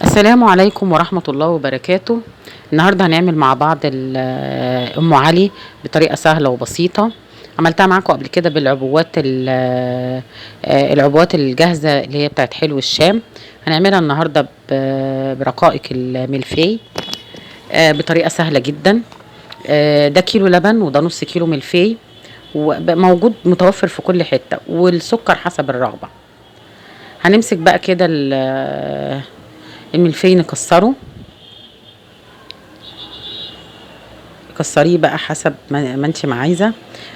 السلام عليكم ورحمة الله وبركاته. النهاردة هنعمل مع بعض أم علي بطريقة سهلة وبسيطة. عملتها معاكم قبل كده بالعبوات العبوات الجاهزة اللي هي بتاعت حلو الشام. هنعملها النهاردة برقائق الملفي بطريقة سهلة جدا. ده كيلو لبن وده نص كيلو ملفي، وموجود متوفر في كل حتة، والسكر حسب الرغبة. هنمسك بقى كده الملفي نكسره، كسريه بقى حسب ما انت ما عايزه.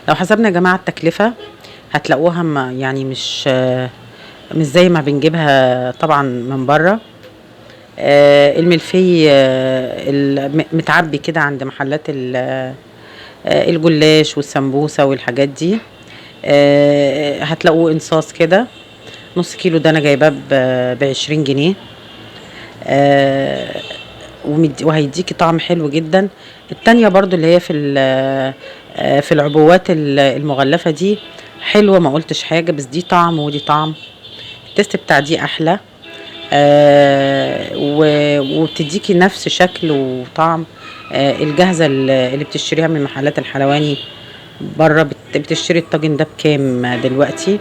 لو حسبنا يا جماعه التكلفه هتلاقوها يعني مش زي ما بنجيبها طبعا من بره. الملفي متعبي كده عند محلات الجلاش والسمبوسه والحاجات دي. هتلاقوه انصاص كده. نص كيلو ده انا جايباه ب20 جنيه. وهيديكي طعم حلو جدا. التانية برضو اللي هي في العبوات المغلفة دي حلوة، ما قلتش حاجة، بس دي طعم ودي طعم. التست بتاع دي احلى. وبتديكي نفس شكل وطعم الجاهزة اللي بتشتريها من محلات الحلواني بره. بتشتري الطاجن ده بكام دلوقتي؟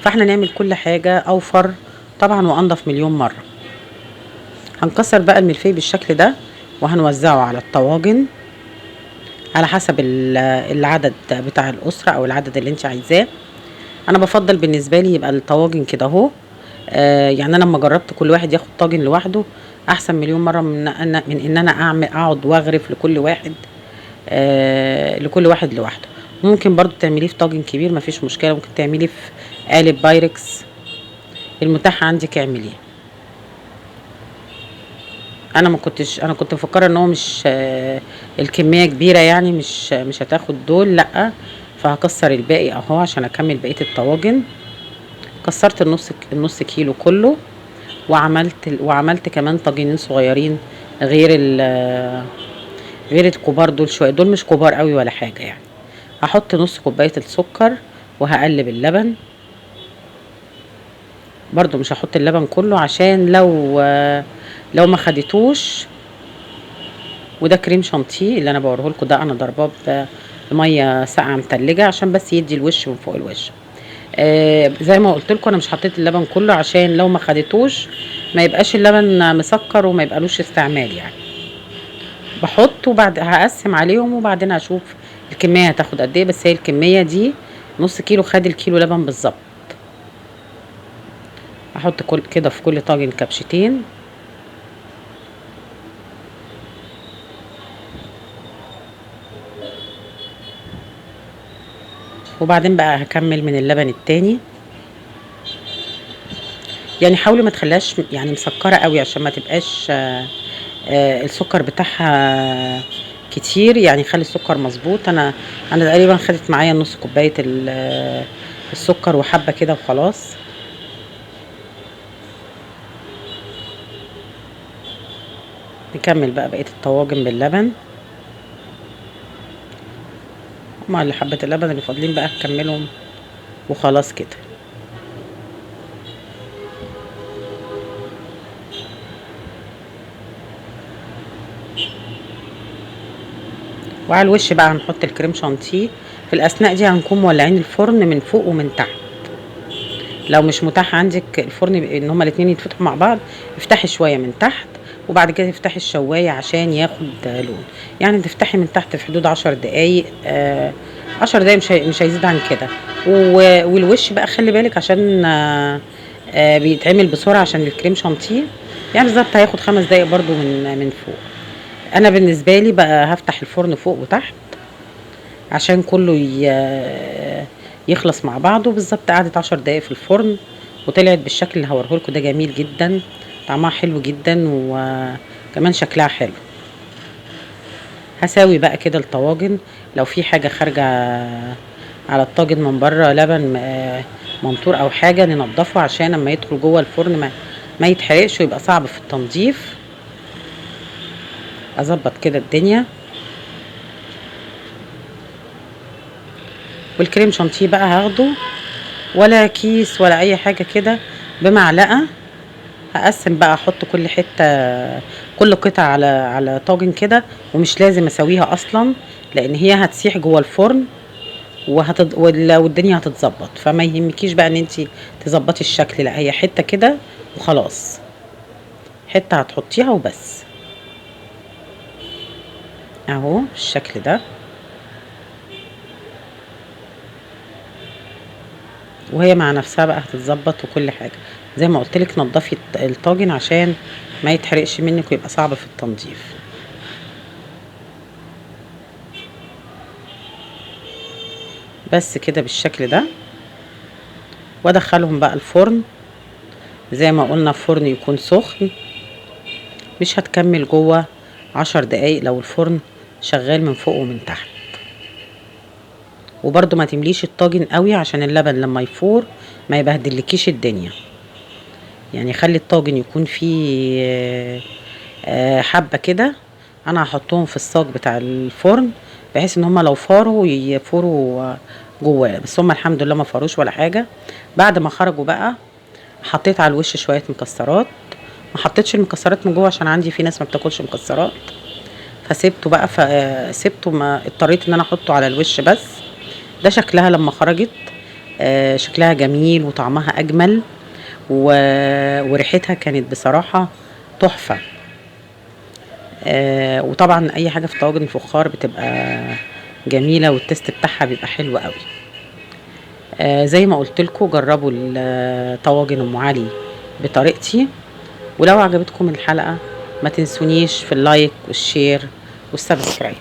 فاحنا نعمل كل حاجة اوفر طبعا وانضف مليون مرة. هنكسر بقى الملفي بالشكل ده وهنوزعه على الطواجن على حسب العدد بتاع الأسرة أو العدد اللي انت عايزاه. أنا بفضل بالنسبة لي يبقى الطواجن كده اهو. يعني أنا لما جربت كل واحد ياخد طاجن لوحده أحسن مليون مرة من إن أنا أقعد وأغرف لكل واحد لكل واحد لوحده. ممكن برضو تعمليه في طاجن كبير، مفيش مشكلة. ممكن تعمليه في قالب بايركس، المتاح عندك اعمليه. انا كنت مفكره ان هو مش الكميه كبيره، يعني مش هتاخد دول، لا. فهكسر الباقي اهو عشان اكمل بقيه الطواجن. كسرت النص كيلو كله، وعملت كمان طاجنين صغيرين غير غير الكبار دول شويه. دول مش كبار قوي ولا حاجه يعني. هحط نص كوبايه السكر وهقلب اللبن. برضو مش هحط اللبن كله عشان لو ما خدتوش. وده كريم شانتيه اللي انا بوريه لكم، ده انا ضرباه بميه ساقعه متلجه عشان بس يدي الوش من فوق الوش. زي ما قلت لكم انا مش حطيت اللبن كله عشان لو ما خدتوش ما يبقاش اللبن مسكر وما يبقالوش استعمال يعني. بحط وبعد هقسم عليهم وبعدين اشوف الكميه هتاخد قد ايه. بس هي الكميه دي نص كيلو خد الكيلو لبن بالظبط. احط كده في كل طاجن كبشتين. وبعدين بقى هكمل من اللبن التاني. يعني حاولي ما تخليهاش يعني مسكره قوي عشان ما تبقاش السكر بتاعها كتير. يعني خلي السكر مظبوط. انا تقريبا خدت معايا نص كوبايه السكر وحبه كده وخلاص. نكمل بقى بقيه الطواجن باللبن. هما اللي حبه اللبن اللي فاضلين بقى هكملهم وخلاص كده. وعلى الوش بقى هنحط الكريم شانتيه. في الاثناء دي هنكون مولعين الفرن من فوق ومن تحت. لو مش متاح عندك الفرن ان هما الاتنين يتفتحوا مع بعض، افتحي شويه من تحت وبعد كده تفتحي الشوايه عشان ياخد لون. يعني تفتحي من تحت في حدود 10 دقايق. 10 دقايق مش هيزيد عن كده. والوش بقى خلي بالك عشان بيتعمل بسرعه عشان الكريم شانتيه. يعني بالظبط هياخد 5 دقايق برضو من فوق. انا بالنسبه لي بقى هفتح الفرن فوق وتحت عشان كله يخلص مع بعضه. بالظبط قعدت 10 دقايق في الفرن وطلعت بالشكل اللي هوريهولكوا ده. جميل جدا، طعمها حلو جدا وكمان شكلها حلو. هساوي بقى كده الطواجن. لو في حاجه خارجه على الطاجن من بره، لبن ممطور او حاجه، ننضفه عشان لما يدخل جوه الفرن ما يتحرقش ويبقى صعب في التنظيف. اظبط كده الدنيا. والكريم شانتيه بقى هاخده ولا كيس ولا اي حاجه، كده بمعلقه هقسم بقى، احط كل حته، كل قطعه على طاجن كده، ومش لازم اسويها اصلا لان هي هتسيح جوه الفرن والدنيا هتتظبط، فما يهمكيش بقى ان انتي تظبطي الشكل، لا هي حته كده وخلاص، حته هتحطيها وبس. اهو بالشكل ده، وهي مع نفسها بقى هتتظبط وكل حاجه. زي ما قلت لك نضفي الطاجن عشان ما يتحرقش منك ويبقى صعب في التنظيف. بس كده بالشكل ده، وادخلهم بقى الفرن زي ما قلنا، الفرن يكون سخن، مش هتكمل جوه 10 دقايق لو الفرن شغال من فوق ومن تحت. وبرضو ما تمليش الطاجن قوي عشان اللبن لما يفور ما يبهدلكيش الدنيا، يعني خلي الطاجن يكون فيه حبة كده. انا هحطهم في الصاج بتاع الفرن بحيث ان هما لو فاروا يفوروا جواه، بس هما الحمد لله ما فاروش ولا حاجة. بعد ما خرجوا بقى حطيت على الوش شوية مكسرات، ما حطيتش المكسرات من جوه عشان عندي في ناس ما بتاكلش مكسرات، فسيبته بقى، فسيبته، ما اضطريت ان انا احطه على الوش بس. ده شكلها لما خرجت، شكلها جميل وطعمها اجمل وريحتها كانت بصراحة تحفة. وطبعا اي حاجة في طواجن الفخار بتبقى جميلة والتست بتاعها بيبقى حلو قوي. زي ما قلت لكم جربوا طواجن ام علي بطريقتي، ولو عجبتكم الحلقة ما تنسونيش في اللايك والشير والسبسكرايب.